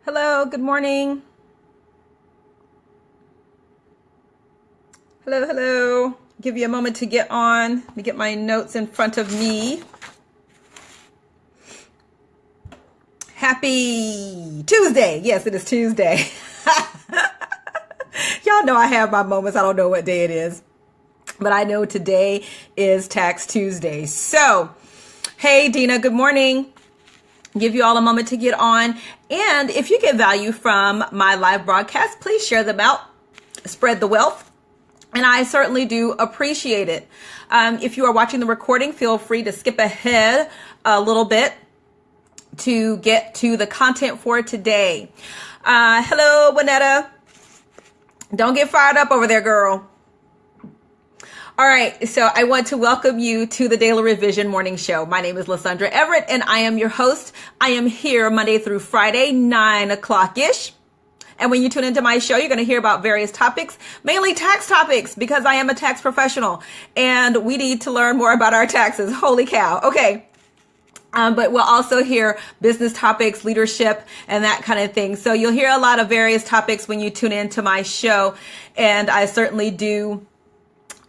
Hello, good morning. Hello, hello. Give you a moment to get on. Let me get my notes in front of me. Happy Tuesday. Yes, it is Tuesday. Y'all know I have my moments. I don't know what day it is, but I know today is Tax Tuesday. So, hey, Dina, good morning. Give you all a moment to get on. And if you get value from my live broadcast, please share them out. Spread the wealth. And I certainly do appreciate it. If you are watching the recording, feel free to skip ahead a little bit to get to the content for today. Hello, Juanetta. Don't get fired up over there, girl. All right, so I want to welcome you to the Daily Revision Morning Show. My name is Lysandra Everett, and I am your host. I am here Monday through Friday, 9 o'clock-ish. And when you tune into my show, you're going to hear about various topics, mainly tax topics, because I am a tax professional, and we need to learn more about our taxes. Holy cow. Okay. But we'll also hear business topics, leadership, and that kind of thing. So you'll hear a lot of various topics when you tune into my show, and I certainly do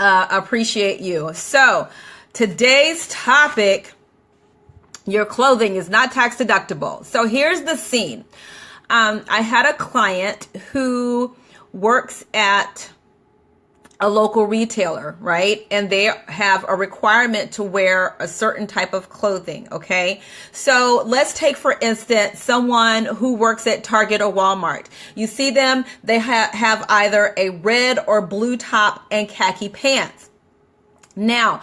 appreciate you. So today's topic, your clothing is not tax deductible. So here's the scene. I had a client who works at a local retailer, right? And they have a requirement to wear a certain type of clothing, okay? So let's take, for instance, someone who works at Target or Walmart. You see them, they have either a red or blue top and khaki pants. Now,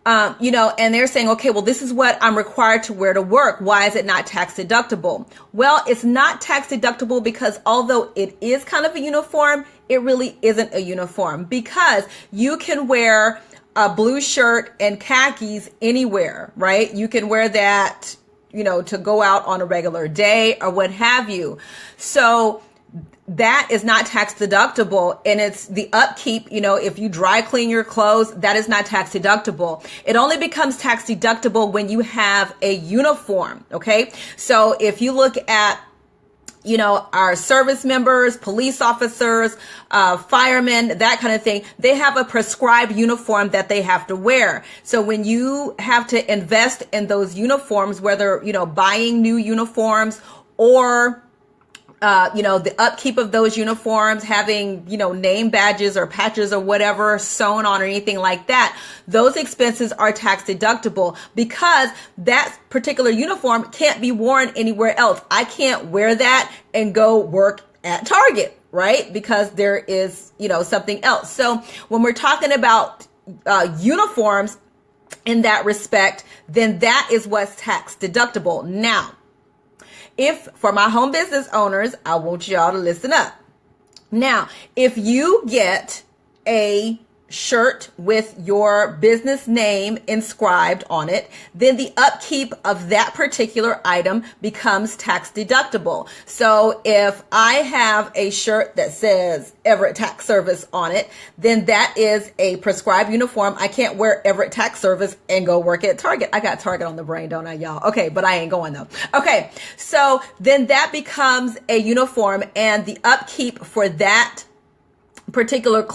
and they're saying, okay, well, this is what I'm required to wear to work. Why is it not tax deductible? Well, it's not tax deductible because although it is kind of a uniform, it really isn't a uniform, because you can wear a blue shirt and khakis anywhere, right? You can wear that, to go out on a regular day or what have you. So that is not tax deductible, and it's the upkeep. If you dry clean your clothes, that is not tax deductible. It only becomes tax deductible when you have a uniform. Okay. So if you look at, our service members, police officers, firemen, that kind of thing, they have a prescribed uniform that they have to wear. So when you have to invest in those uniforms, whether, buying new uniforms or the upkeep of those uniforms, having, name badges or patches or whatever sewn on or anything like that, those expenses are tax deductible because that particular uniform can't be worn anywhere else. I can't wear that and go work at Target, right? Because there is, something else. So when we're talking about uniforms in that respect, then that is what's tax deductible. Now, if for my home business owners, I want y'all to listen up. Now, if you get a shirt with your business name inscribed on it, then the upkeep of that particular item becomes tax deductible. So if I have a shirt that says Everett Tax Service on it, then that is a prescribed uniform. I can't wear Everett Tax Service and go work at Target. I got Target on the brain, don't I, y'all? Okay, but I ain't going though. Okay, so then that becomes a uniform, and the upkeep for that particular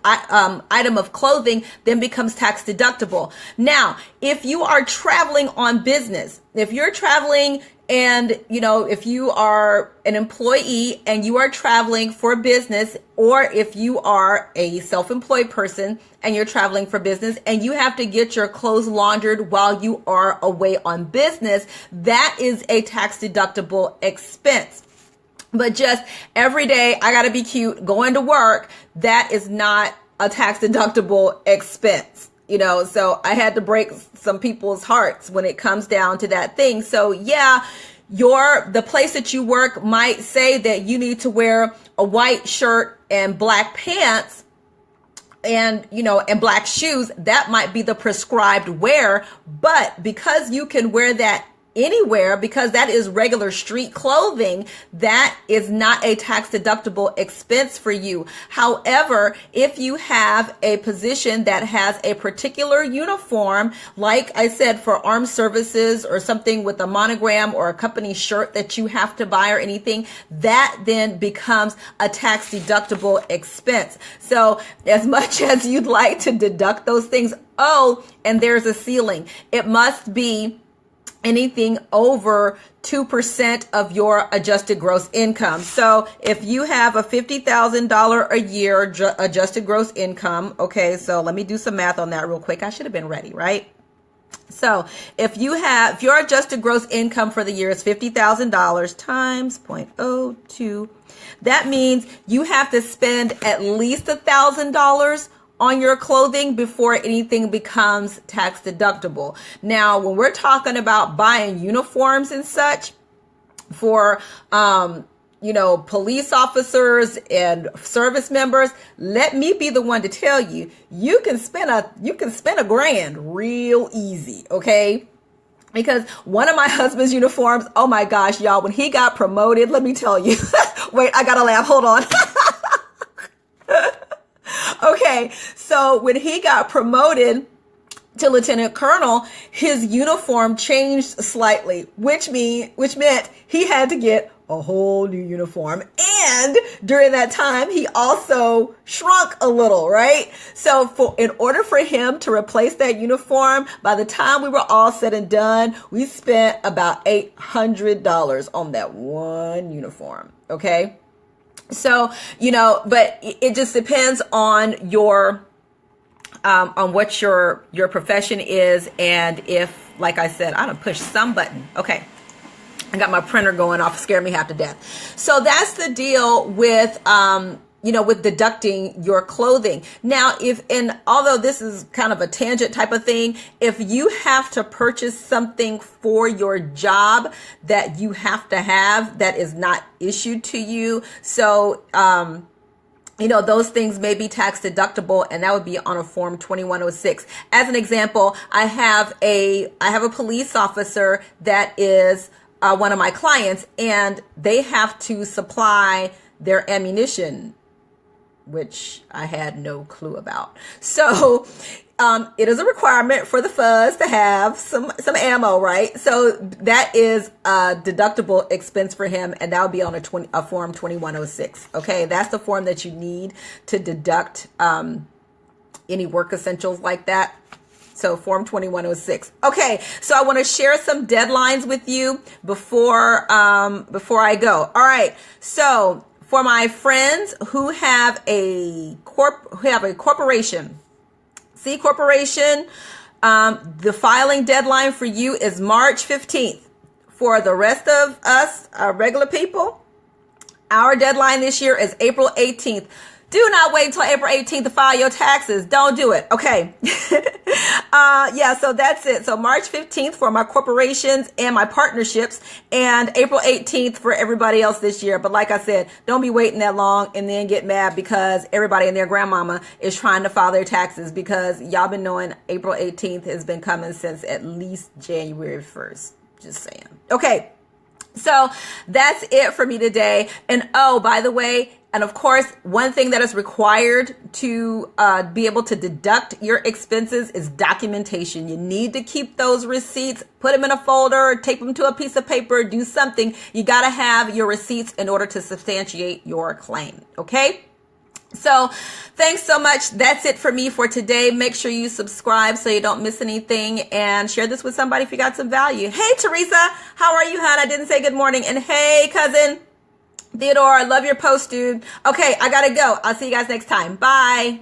item of clothing then becomes tax deductible. Now, if you are traveling on business, if you're traveling and, if you are an employee and you are traveling for business, or if you are a self-employed person and you're traveling for business and you have to get your clothes laundered while you are away on business, that is a tax deductible expense. But just every day, I got to be cute going to work, that is not a tax deductible expense, so I had to break some people's hearts when it comes down to that thing. So yeah, the place that you work might say that you need to wear a white shirt and black pants and, and black shoes. That might be the prescribed wear, but because you can wear that anywhere, because that is regular street clothing, that is not a tax deductible expense for you. However, if you have a position that has a particular uniform, like I said, for armed services or something with a monogram or a company shirt that you have to buy or anything, that then becomes a tax deductible expense. So as much as you'd like to deduct those things, and there's a ceiling. It must be anything over 2% of your adjusted gross income. So if you have a $50,000 a year adjusted gross income, okay, so let me do some math on that real quick. I should have been ready, right? So if your adjusted gross income for the year is $50,000 times 0.02, that means you have to spend at least $1,000 on your clothing before anything becomes tax deductible. Now, when we're talking about buying uniforms and such for, police officers and service members, let me be the one to tell you, you can spend a grand real easy, okay? Because one of my husband's uniforms, oh my gosh, y'all, when he got promoted, let me tell you, wait, I gotta laugh, hold on. Okay, so when he got promoted to lieutenant colonel, his uniform changed slightly, which meant he had to get a whole new uniform. And during that time, he also shrunk a little, right? So in order for him to replace that uniform, by the time we were all said and done, we spent about $800 on that one uniform, okay? So, but it just depends on your, on what your profession is. And if, like I said, I done pushed some button. Okay. I got my printer going off, scared me half to death. So that's the deal with, with deducting your clothing. Now, although this is kind of a tangent type of thing, if you have to purchase something for your job that you have to have that is not issued to you, so, those things may be tax deductible, and that would be on a form 2106. As an example, I have a police officer that is one of my clients, and they have to supply their ammunition, which I had no clue about. So it is a requirement for the fuzz to have some ammo, right? So that is a deductible expense for him, and that would be on a form 2106. Okay, that's the form that you need to deduct any work essentials like that. So form 2106. Okay, so I want to share some deadlines with you before I go. All right, so for my friends who have a corporation, C corporation, the filing deadline for you is March 15th. For the rest of us, regular people, our deadline this year is April 18th. Do not wait until April 18th to file your taxes. Don't do it. Okay. So that's it. So March 15th for my corporations and my partnerships, and April 18th for everybody else this year. But like I said, don't be waiting that long and then get mad because everybody and their grandmama is trying to file their taxes, because y'all been knowing April 18th has been coming since at least January 1st. Just saying. Okay. So that's it for me today. And by the way, and of course, one thing that is required to be able to deduct your expenses is documentation. You need to keep those receipts, put them in a folder, tape them to a piece of paper, do something. You got to have your receipts in order to substantiate your claim. Okay? So thanks so much. That's it for me for today. Make sure you subscribe so you don't miss anything, and share this with somebody if you got some value. Hey, Teresa, how are you, hon? I didn't say good morning. And hey, cousin Theodore, I love your post, dude. Okay, I gotta go. I'll see you guys next time. Bye.